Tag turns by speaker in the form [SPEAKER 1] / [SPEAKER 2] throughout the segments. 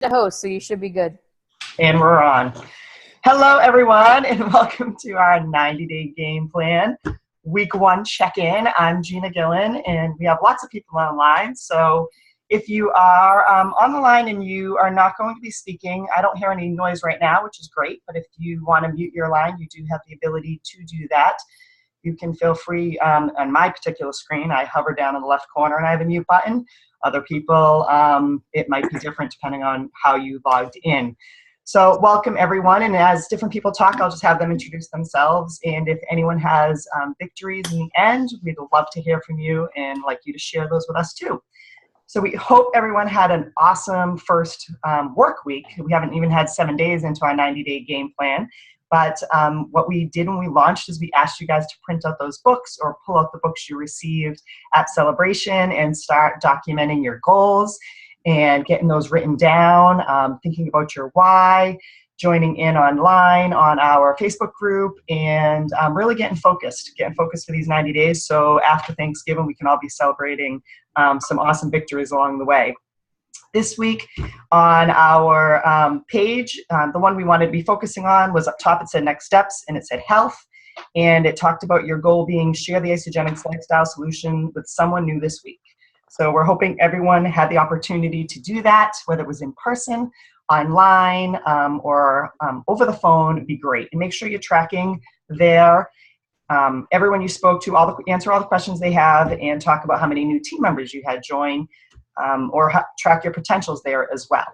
[SPEAKER 1] The host, so you should be good.
[SPEAKER 2] And we're on. Hello, everyone, and welcome to our 90-day game plan. Week 1 check-in. I'm Gina Gillen, and we have lots of people online. So if you are on the line and you are not going to be speaking, I don't hear any noise right now, which is great. But if you want to mute your line, you do have the ability to do that. You can feel free on my particular screen. I hover down in the left corner and I have a mute button. Other people, it might be different depending on how you logged in. So welcome everyone, and as different people talk, I'll just have them introduce themselves, and if anyone has victories in the end, we'd love to hear from you and like you to share those with us too. So we hope everyone had an awesome first work week. We haven't even had 7 days into our 90-day game plan, but what we did when we launched is we asked you guys to print out those books or pull out the books you received at Celebration and start documenting your goals and getting those written down, thinking about your why, joining in online on our Facebook group, and really getting focused for these 90 days. So after Thanksgiving, we can all be celebrating some awesome victories along the way. This week on our page, the one we wanted to be focusing on was up top. It said next steps, and it said health. And it talked about your goal being share the Isagenix lifestyle solution with someone new this week. So we're hoping everyone had the opportunity to do that, whether it was in person, online, or over the phone. It'd be great. And make sure you're tracking their everyone you spoke to, answer all the questions they have, and talk about how many new team members you had join, or track your potentials there as well.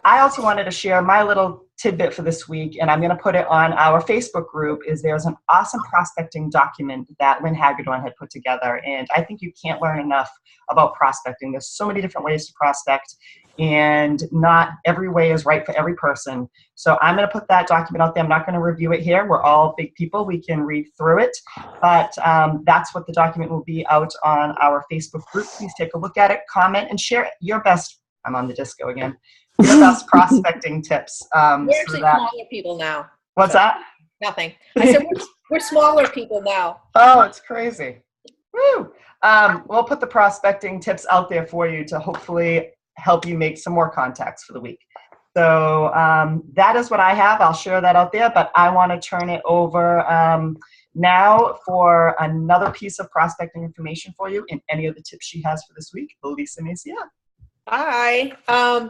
[SPEAKER 2] I also wanted to share my little tidbit for this week, and I'm going to put it on our Facebook group. There's an awesome prospecting document that Lynn Hagedorn had put together, and I think you can't learn enough about prospecting. There's so many different ways to prospect, and not every way is right for every person. So I'm going to put that document out there. I'm not going to review it here. We're all big people. We can read through it, but that's what the document will be out on our Facebook group. Please take a look at it, comment, and share your best. I'm on the disco again. Your best prospecting tips.
[SPEAKER 3] We're actually smaller people now.
[SPEAKER 2] What's that?
[SPEAKER 3] Nothing. I said we're smaller people now.
[SPEAKER 2] Oh, it's crazy. Woo! We'll put the prospecting tips out there for you to hopefully help you make some more contacts for the week. So that is what I have. I'll share that out there, but I want to turn it over now for another piece of prospecting information for you and any of the tips she has for this week. Lisa Macia.
[SPEAKER 3] Hi.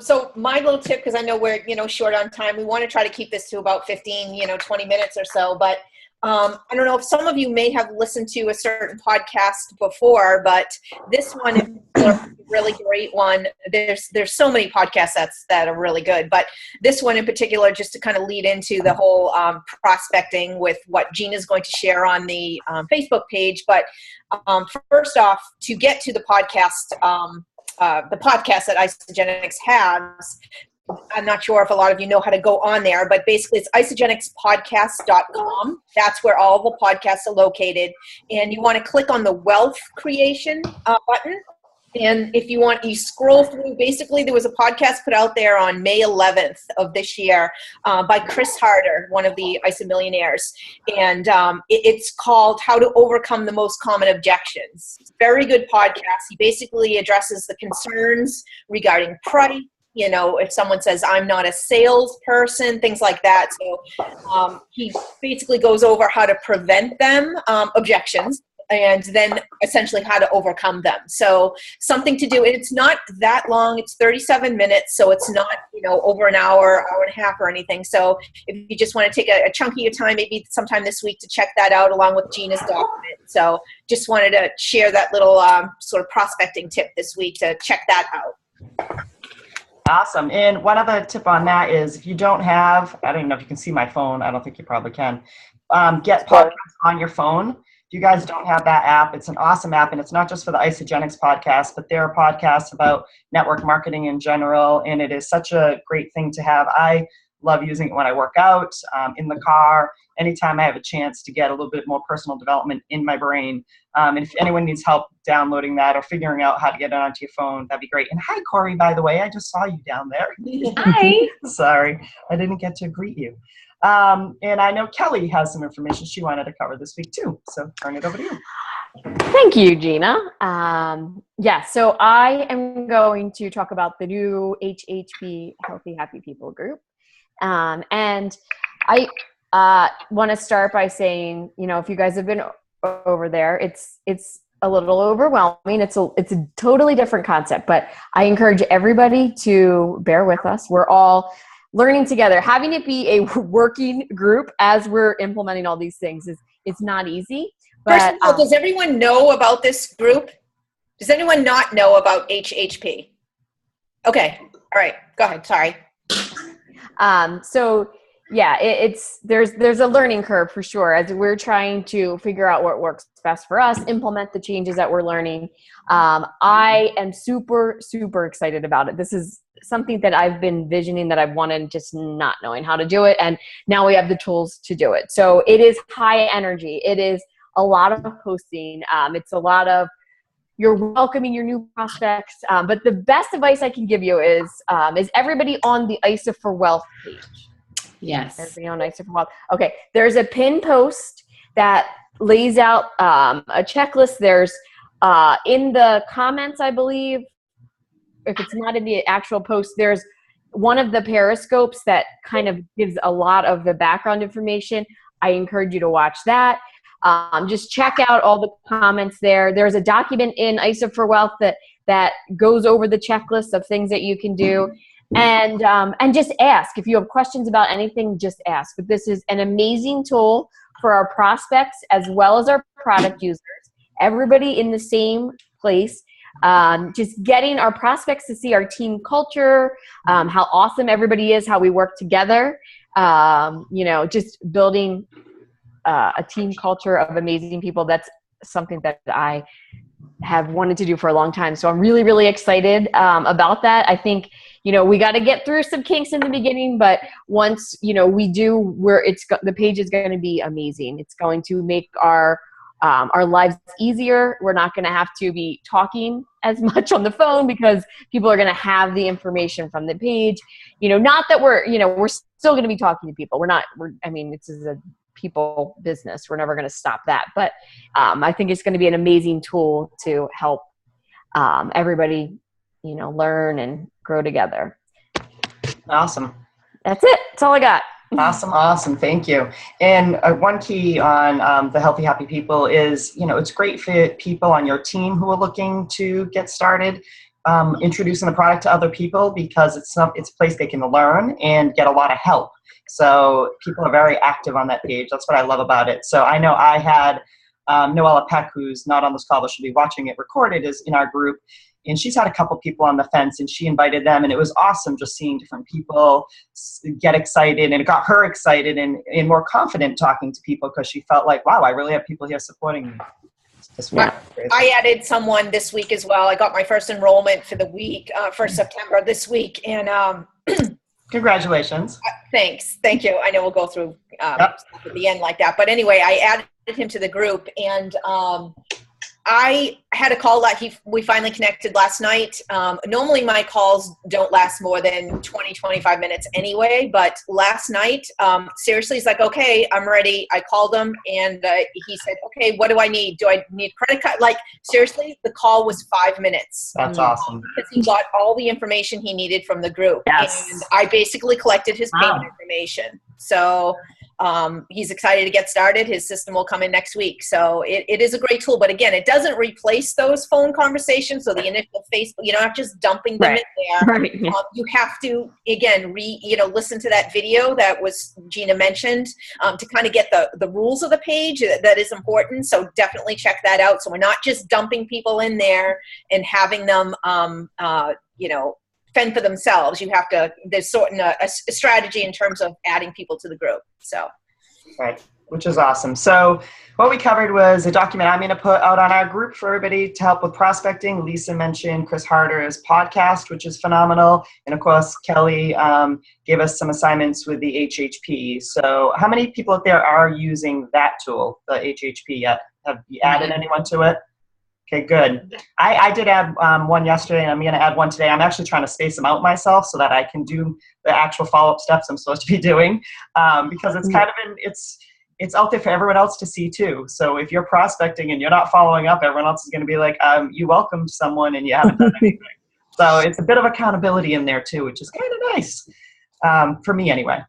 [SPEAKER 3] So my little tip, because I know we're, short on time, we want to try to keep this to about 15, 20 minutes or so, but I don't know if some of you may have listened to a certain podcast before, but this one is a really great one. There's so many podcasts that are really good, but this one in particular, just to kind of lead into the whole prospecting with what Gina's going to share on the Facebook page. But first off, to get to the podcast that Isagenix has, I'm not sure if a lot of you know how to go on there, but basically it's isagenixpodcast.com. That's where all the podcasts are located. And you want to click on the wealth creation button. And if you want, you scroll through. Basically, there was a podcast put out there on May 11th of this year by Chris Harder, one of the ISA millionaires. And it's called How to Overcome the Most Common Objections. Very good podcast. He basically addresses the concerns regarding price. If someone says, I'm not a salesperson, things like that. So he basically goes over how to prevent them, objections, and then essentially how to overcome them. So something to do, and it's not that long. It's 37 minutes, so it's not, over an hour and a half or anything. So if you just want to take a chunk of your time, maybe sometime this week, to check that out along with Gina's document. So just wanted to share that little sort of prospecting tip this week to check that out.
[SPEAKER 2] Awesome. And one other tip on that is if you don't have, I don't even know if you can see my phone. I don't think you probably can. Get podcasts on your phone. If you guys don't have that app, it's an awesome app. And it's not just for the Isagenix podcast, but there are podcasts about network marketing in general. And it is such a great thing to have. I love using it when I work out, in the car, anytime I have a chance to get a little bit more personal development in my brain. And if anyone needs help downloading that or figuring out how to get it onto your phone, that'd be great. And hi, Corey, by the way, I just saw you down there.
[SPEAKER 1] Hi.
[SPEAKER 2] Sorry, I didn't get to greet you. And I know Kelly has some information she wanted to cover this week too. So turn it over to you.
[SPEAKER 1] Thank you, Gina. So I am going to talk about the new HHP Healthy Happy People group. And I want to start by saying, if you guys have been over there, it's a little overwhelming. It's a totally different concept, but I encourage everybody to bear with us. We're all learning together. Having it be a working group as we're implementing all these things it's not easy. But,
[SPEAKER 3] first of all, does everyone know about this group? Does anyone not know about HHP? Okay. All right. Go ahead. Sorry.
[SPEAKER 1] So yeah, there's a learning curve for sure as we're trying to figure out what works best for us, implement the changes that we're learning. I am super, super excited about it. This is something that I've been visioning, that I've wanted, just not knowing how to do it. And now we have the tools to do it. So it is high energy. It is a lot of posting. It's a lot of, you're welcoming your new prospects. But the best advice I can give you is everybody on the ISA for Wealth page?
[SPEAKER 4] Yes.
[SPEAKER 1] Everybody on ISA for Wealth. Okay. There's a pin post that lays out a checklist. There's in the comments, I believe, if it's not in the actual post, there's one of the periscopes that kind of gives a lot of the background information. I encourage you to watch that. Just check out all the comments there. There's a document in ISA for Wealth that goes over the checklist of things that you can do. And just ask. If you have questions about anything, just ask. But this is an amazing tool for our prospects as well as our product users. Everybody in the same place. Just getting our prospects to see our team culture, how awesome everybody is, how we work together. Just building a team culture of amazing people. That's something that I have wanted to do for a long time. So I'm really, really excited about that. I think, we got to get through some kinks in the beginning, but once, we do, the page is going to be amazing. It's going to make our lives easier. We're not going to have to be talking as much on the phone because people are going to have the information from the page. Not that we're still going to be talking to people. This is a people business. We're never going to stop that. But I think it's going to be an amazing tool to help everybody, learn and grow together.
[SPEAKER 2] Awesome.
[SPEAKER 1] That's it. That's all I got.
[SPEAKER 2] Awesome. Thank you. And one key on the Healthy Happy People is, it's great for people on your team who are looking to get started, introducing the product to other people, because it's a place they can learn and get a lot of help. So people are very active on that page. That's what I love about it. So I know I had Noella Peck, who's not on this call, but she'll be watching it recorded, is in our group. And she's had a couple people on the fence, and she invited them. And it was awesome just seeing different people get excited. And it got her excited and more confident talking to people, because she felt like, wow, I really have people here supporting me.
[SPEAKER 3] I added someone this week as well. I got my first enrollment for the week, for September this week. And
[SPEAKER 2] congratulations.
[SPEAKER 3] Thanks. Thank you. I know we'll go through stuff at the end like that. But anyway, I added him to the group, and I had a call that we finally connected last night. Normally my calls don't last more than 20, 25 minutes anyway, but last night, seriously, he's like, okay, I'm ready. I called him, and he said, okay, what do I need? Do I need credit card? Like, seriously, the call was 5 minutes.
[SPEAKER 2] That's awesome.
[SPEAKER 3] Because he got all the information he needed from the group.
[SPEAKER 1] Yes.
[SPEAKER 3] And I basically collected his payment information. So he's excited to get started. His system will come in next week. So it is a great tool. But again, it doesn't replace those phone conversations. So the initial Facebook, you're not just dumping them in there.
[SPEAKER 1] Right.
[SPEAKER 3] You have to, again, listen to that video that was Gina mentioned to kind of get the rules of the page. That is important. So definitely check that out. So we're not just dumping people in there and having them, fend for themselves. You have to, there's sort of a strategy in terms of adding people to the group. So.
[SPEAKER 2] Right, which is awesome. So what we covered was a document I'm going to put out on our group for everybody to help with prospecting. Lisa mentioned Chris Harder's podcast, which is phenomenal. And of course, Kelly gave us some assignments with the HHP. So how many people out there are using that tool, the HHP, yet? Have you added anyone to it? Okay, good. I did add one yesterday, and I'm going to add one today. I'm actually trying to space them out myself so that I can do the actual follow-up steps I'm supposed to be doing, because it's kind of it's out there for everyone else to see too. So if you're prospecting and you're not following up, everyone else is going to be like, you welcomed someone and you haven't done anything. So it's a bit of accountability in there too, which is kind of nice. For me anyway.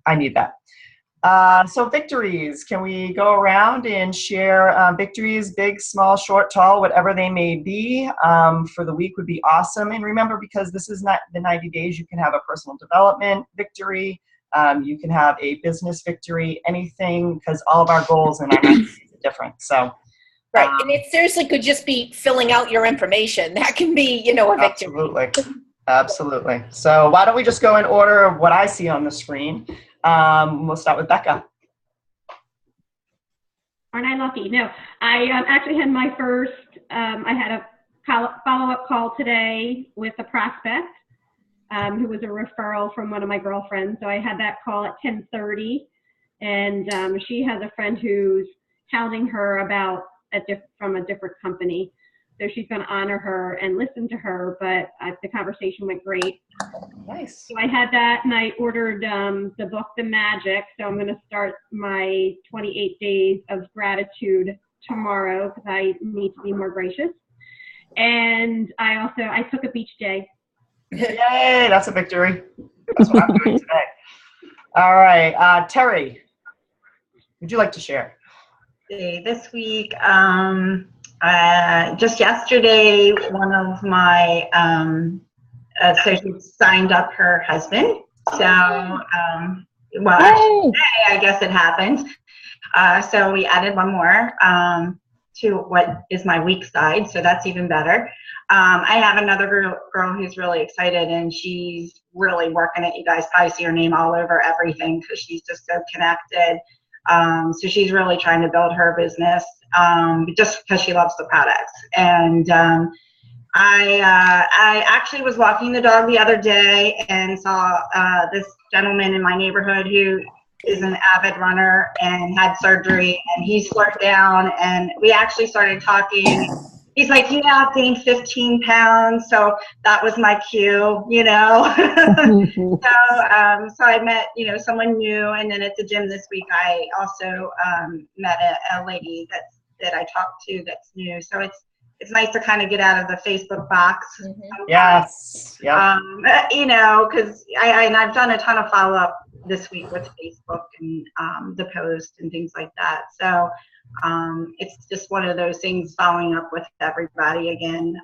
[SPEAKER 2] I need that. So victories, can we go around and share victories, big, small, short, tall, whatever they may be, for the week would be awesome. And remember, because this is not the 90 days, you can have a personal development victory. You can have a business victory, anything, because all of our goals and our 90 days are different. So,
[SPEAKER 3] right. And it seriously could just be filling out your information. That can be, a victory.
[SPEAKER 2] Absolutely. Absolutely. So why don't we just go in order of what I see on the screen. We'll start with Becca.
[SPEAKER 4] Aren't I lucky? No, I actually had my first, I had a follow-up call today with a prospect who was a referral from one of my girlfriends. So I had that call at 10:30, and she has a friend who's hounding her about from a different company. So she's going to honor her and listen to her, but the conversation went great.
[SPEAKER 2] Nice.
[SPEAKER 4] So I had that, and I ordered the book, The Magic. So I'm going to start my 28 days of gratitude tomorrow because I need to be more gracious. And I took a beach day.
[SPEAKER 2] Yay, that's a victory. That's what I'm doing today. All right, Terry, would you like to share?
[SPEAKER 5] This week, just yesterday, one of my associates signed up her husband. So, today, I guess it happened. So we added one more to what is my weak side. So that's even better. I have another girl who's really excited, and she's really working it. You guys probably see her name all over everything because she's just so connected. So she's really trying to build her business just because she loves the products. And I actually was walking the dog the other day and saw this gentleman in my neighborhood who is an avid runner and had surgery, and he slowed down, and we actually started talking. He's like, I've gained 15 pounds. So that was my cue, So I met, someone new. And then at the gym this week, I also met a lady that I talked to that's new. So it's nice to kind of get out of the Facebook box.
[SPEAKER 2] Mm-hmm. Yes. Yeah.
[SPEAKER 5] Because I've done a ton of follow-up this week with Facebook and the post and things like that. So it's just one of those things, following up with everybody again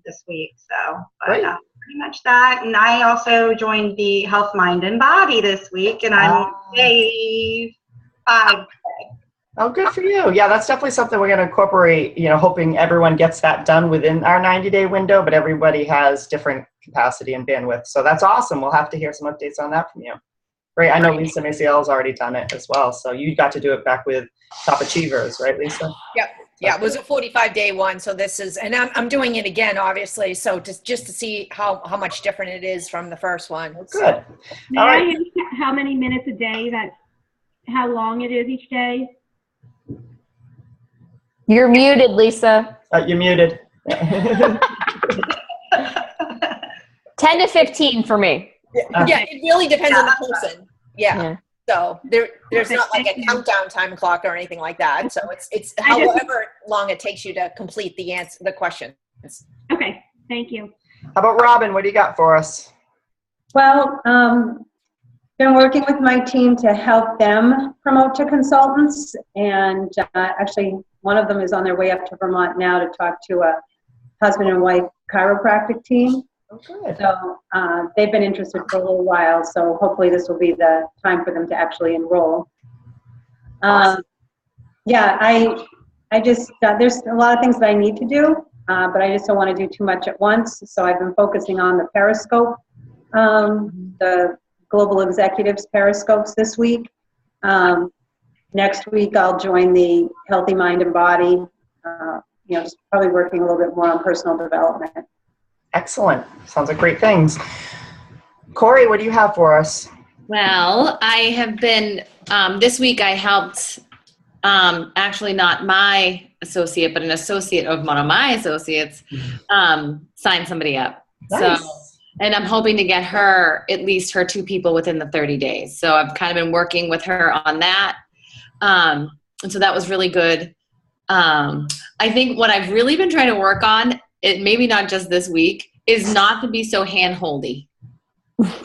[SPEAKER 5] this week. So, but pretty much that. And I also joined the Health, Mind, and Body this week, and I'm day 5.
[SPEAKER 2] Oh, good for you. Yeah, that's definitely something we're going to incorporate, hoping everyone gets that done within our 90-day window, but everybody has different capacity and bandwidth. So that's awesome. We'll have to hear some updates on that from you. Great. I know Lisa Maciel's already done it as well. So you got to do it back with Top Achievers, right, Lisa?
[SPEAKER 3] Yep. Yeah, it was a 45-day one. So this is, and I'm doing it again, obviously. So just to see how much different it is from the first one.
[SPEAKER 2] Good. All
[SPEAKER 4] right. How many minutes a day? How long it is each day?
[SPEAKER 1] You're muted, Lisa.
[SPEAKER 2] You're muted.
[SPEAKER 1] 10 to 15 for me.
[SPEAKER 3] Yeah, it really depends on the person. Yeah. So there's not like a countdown time clock or anything like that. So it's however long it takes you to complete the questions.
[SPEAKER 4] Okay, thank you.
[SPEAKER 2] How about Robin? What do you got for us?
[SPEAKER 6] Well, been working with my team to help them promote to consultants, and actually one of them is on their way up to Vermont now to talk to a husband and wife chiropractic team.
[SPEAKER 2] Oh, good.
[SPEAKER 6] So they've been interested for a little while, so hopefully this will be the time for them to actually enroll.
[SPEAKER 2] Awesome.
[SPEAKER 6] Yeah, I just, there's a lot of things that I need to do, but I just don't want to do too much at once. So I've been focusing on the Periscope, the Global Executives Periscopes this week. Next week I'll join the Healthy Mind and Body, just probably working a little bit more on personal development.
[SPEAKER 2] Excellent. Sounds like great things. Corey, what do you have for us?
[SPEAKER 7] Well, I have been, this week I helped, actually not my associate, but an associate of one of my associates, sign somebody up.
[SPEAKER 2] Nice.
[SPEAKER 7] So, and I'm hoping to get her, at least her 2 people within the 30 days. So I've kind of been working with her on that. And so that was really good. I think what I've really been trying to work on, it maybe not just this week, is not to be so hand-holdy.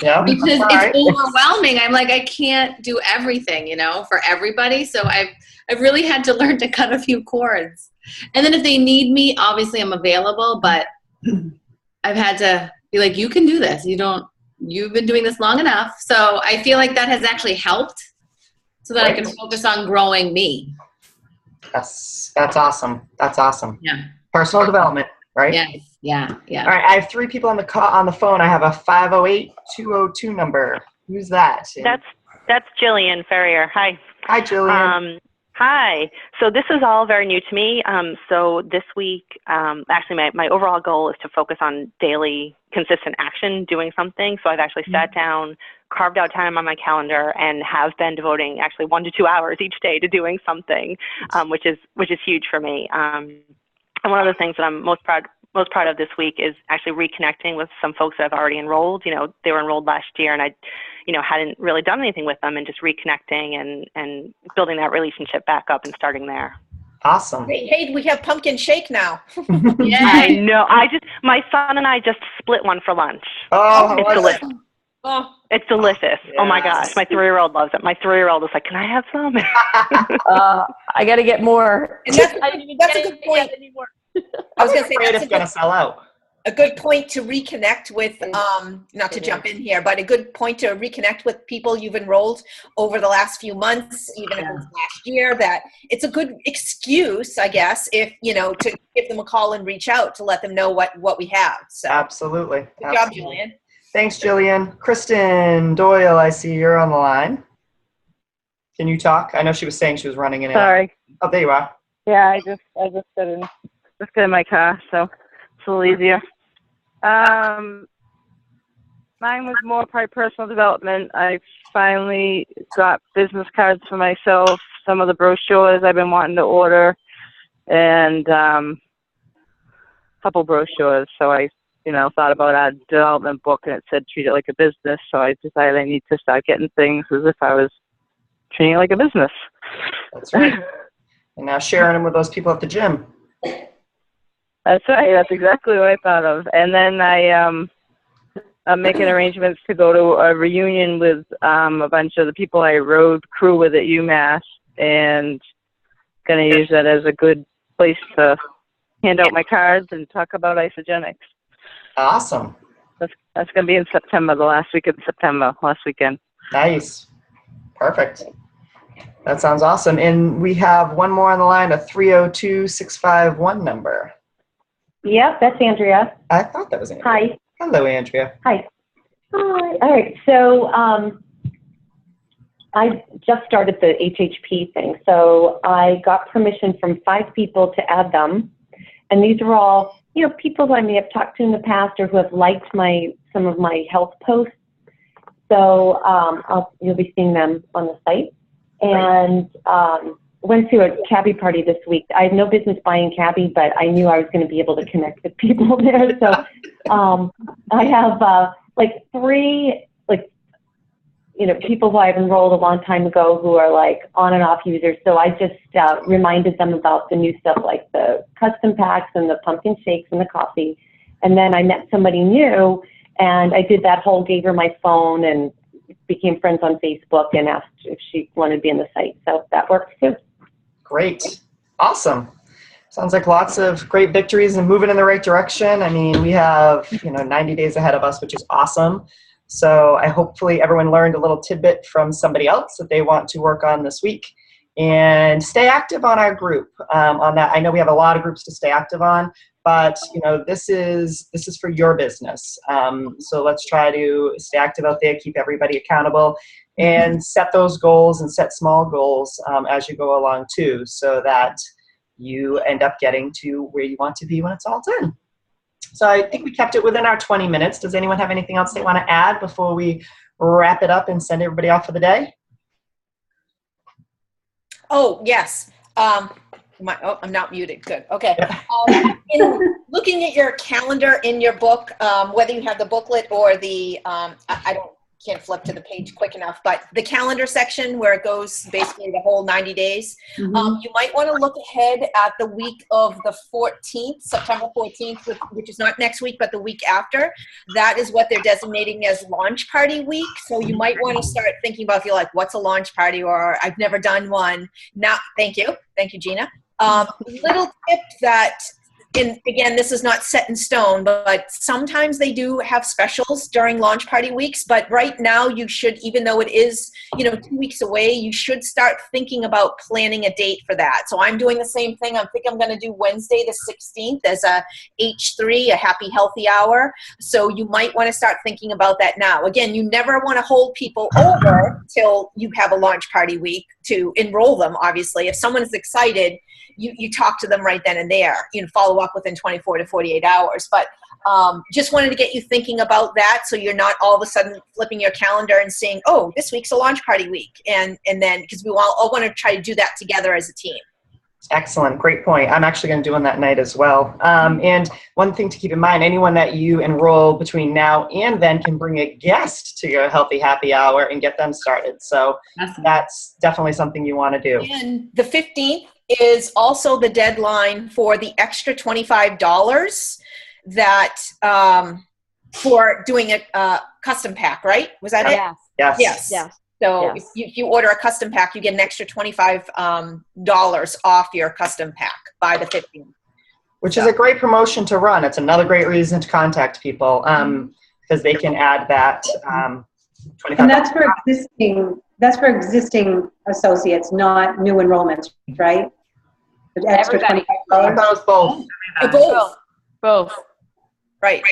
[SPEAKER 2] Yeah.
[SPEAKER 7] Because
[SPEAKER 2] All
[SPEAKER 7] it's
[SPEAKER 2] right.
[SPEAKER 7] overwhelming. I'm like, I can't do everything, for everybody. So I've really had to learn to cut a few cords. And then if they need me, obviously I'm available, but I've had to be like, you can do this. You've been doing this long enough. So I feel like that has actually helped so that I can focus on growing me.
[SPEAKER 2] That's awesome. That's awesome.
[SPEAKER 7] Yeah.
[SPEAKER 2] Personal development, right?
[SPEAKER 7] Yes. Yeah. Yeah.
[SPEAKER 2] All right. I have 3 people on the phone. I have a 508-202 number. Who's that?
[SPEAKER 8] That's Jillian Ferrier. Hi.
[SPEAKER 2] Hi, Jillian.
[SPEAKER 8] Hi. So this is all very new to me. So this week, actually my overall goal is to focus on daily consistent action, doing something. So I've actually sat down, carved out time on my calendar, and have been devoting actually 1 to 2 hours each day to doing something, which is huge for me. And one of the things that I'm most proud of this week is actually reconnecting with some folks that I've already enrolled. They were enrolled last year, and I hadn't really done anything with them, and just reconnecting and building that relationship back up and starting there.
[SPEAKER 2] Awesome.
[SPEAKER 3] Hey, we have pumpkin shake now.
[SPEAKER 8] I know. My son and I just split one for lunch.
[SPEAKER 2] Oh,
[SPEAKER 8] It's delicious.
[SPEAKER 3] Oh,
[SPEAKER 8] It's delicious. Oh my
[SPEAKER 2] Yes.
[SPEAKER 8] gosh. My 3-year-old loves it. My 3-year-old is like, can I have some?
[SPEAKER 1] I got to get more.
[SPEAKER 3] and that's,
[SPEAKER 1] I didn't even
[SPEAKER 3] that's
[SPEAKER 1] get
[SPEAKER 3] a good
[SPEAKER 1] it
[SPEAKER 3] point.
[SPEAKER 1] yet anymore.
[SPEAKER 3] I was going to say
[SPEAKER 2] Afraid
[SPEAKER 3] that's
[SPEAKER 2] it's going to sell out.
[SPEAKER 3] a good point to reconnect with, not to jump in here, but a good point to reconnect with people you've enrolled over the last few months, even if it was last year, that it's a good excuse, I guess, if, to give them a call and reach out to let them know what we have. So
[SPEAKER 2] Absolutely.
[SPEAKER 3] good job, Julian.
[SPEAKER 2] Thanks, Jillian. Kristen Doyle, I see you're on the line. Can you talk? I know she was saying she was running in.
[SPEAKER 9] Sorry.
[SPEAKER 2] Oh, there you are.
[SPEAKER 9] Yeah, I just got in my car, so it's a little easier. Mine was more probably personal development. I finally got business cards for myself, some of the brochures I've been wanting to order, and a couple brochures. So I, thought about our development book, and it said treat it like a business. So I decided I need to start getting things as if I was treating it like a business.
[SPEAKER 2] That's right. And now sharing them with those people at the gym.
[SPEAKER 9] That's right. That's exactly what I thought of. And then I'm making arrangements to go to a reunion with a bunch of the people I rode crew with at UMass, and going to use that as a good place to hand out my cards and talk about Isogenics.
[SPEAKER 2] Awesome.
[SPEAKER 9] That's going to be in September, the last week of September, last weekend.
[SPEAKER 2] Nice. Perfect. That sounds awesome. And we have one more on the line, a 302-651 number.
[SPEAKER 10] Yep, that's Andrea.
[SPEAKER 2] I thought that was Andrea.
[SPEAKER 10] Hi.
[SPEAKER 2] Hello, Andrea.
[SPEAKER 10] Hi. Hi. All right. So I just started the HHP thing. So I got permission from 5 people to add them. And these are all, people who I may have talked to in the past or who have liked some of my health posts. So you'll be seeing them on the site. And went to a cabbie party this week. I have no business buying cabbie, but I knew I was going to be able to connect with people there. So I have 3 people who I've enrolled a long time ago who are on and off users. So I just reminded them about the new stuff like the custom packs and the pumpkin shakes and the coffee. And then I met somebody new, and I did that whole, gave her my phone and became friends on Facebook and asked if she wanted to be in the site. So that works too.
[SPEAKER 2] Great. Awesome. Sounds like lots of great victories and moving in the right direction. I mean, we have, 90 days ahead of us, which is awesome. So I hopefully everyone learned a little tidbit from somebody else that they want to work on this week. And stay active on our group on that. I know we have a lot of groups to stay active on, but this is for your business. So let's try to stay active out there, keep everybody accountable, and set those goals and set small goals as you go along too, so that you end up getting to where you want to be when it's all done. So I think we kept it within our 20 minutes. Does anyone have anything else they want to add before we wrap it up and send everybody off for the day?
[SPEAKER 3] Oh, yes. I'm not muted. Good. Okay. In looking at your calendar in your book, whether you have the booklet or the, I don't can't flip to the page quick enough, but the calendar section where it goes basically the whole 90 days. You might want to look ahead at the week of the 14th, September 14th, which is not next week, but the week after. That is what they're designating as launch party week. So you might want to start thinking about, if you're like, what's a launch party? Or I've never done one. Now, thank you, Gina. Little tip that, and again, this is not set in stone, but sometimes they do have specials during launch party weeks. But right now you should, even though it is, 2 weeks away, you should start thinking about planning a date for that. So I'm doing the same thing. I think I'm going to do Wednesday the 16th as a H3, a happy healthy hour. So you might want to start thinking about that now. Again, you never want to hold people over till you have a launch party week to enroll them, obviously. If someone is excited, you talk to them right then and there, follow up within 24 to 48 hours. But just wanted to get you thinking about that, so you're not all of a sudden flipping your calendar and saying, oh, this week's a launch party week. And then, because we all want to try to do that together as a team.
[SPEAKER 2] Excellent. Great point. I'm actually going to do one that night as well. And one thing to keep in mind, anyone that you enroll between now and then can bring a guest to your Healthy Happy Hour and get them started. So that's definitely something you want to do.
[SPEAKER 3] And the 15th is also the deadline for the extra $25 that for doing a custom pack, right? Was that it?
[SPEAKER 2] Yes.
[SPEAKER 3] So if you order a custom pack, you get an extra $25 off your custom pack by the 15th.
[SPEAKER 2] Which is a great promotion to run. It's another great reason to contact people because they can add that $25.
[SPEAKER 6] And that's for existing associates, not new enrollments, right? The extra
[SPEAKER 1] Everybody.
[SPEAKER 6] $25.
[SPEAKER 2] Both.
[SPEAKER 3] Right.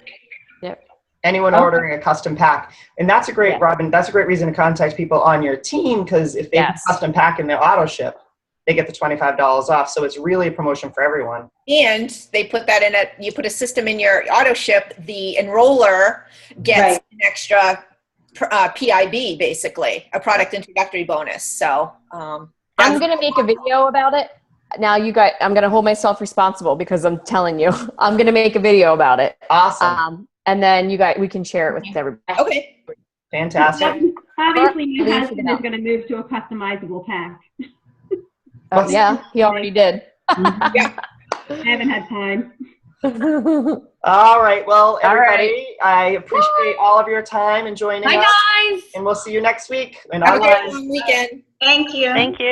[SPEAKER 1] Yep.
[SPEAKER 2] Anyone ordering a custom pack. And that's a great, Robin, that's a great reason to contact people on your team, because if they custom pack in their auto ship, they get the $25 off. So it's really a promotion for everyone.
[SPEAKER 3] And they put that in you put a system in your auto ship, the enroller gets an extra PIB, basically, a product introductory bonus. So
[SPEAKER 1] I'm going to make a video about it. Now you guys, I'm going to hold myself responsible because I'm telling you, I'm going to make a video about it.
[SPEAKER 2] Awesome.
[SPEAKER 1] And then we can share it with everybody.
[SPEAKER 3] Okay.
[SPEAKER 2] Fantastic.
[SPEAKER 4] Obviously, my husband is going to move to a customizable pack.
[SPEAKER 1] Oh, yeah, he already did.
[SPEAKER 3] Yeah.
[SPEAKER 4] I haven't had time.
[SPEAKER 2] All right. Well, everybody, I appreciate all of your time and joining us.
[SPEAKER 7] Bye, guys.
[SPEAKER 2] And we'll see you next week.
[SPEAKER 3] Have a great long weekend.
[SPEAKER 5] Thank you.
[SPEAKER 8] Thank you.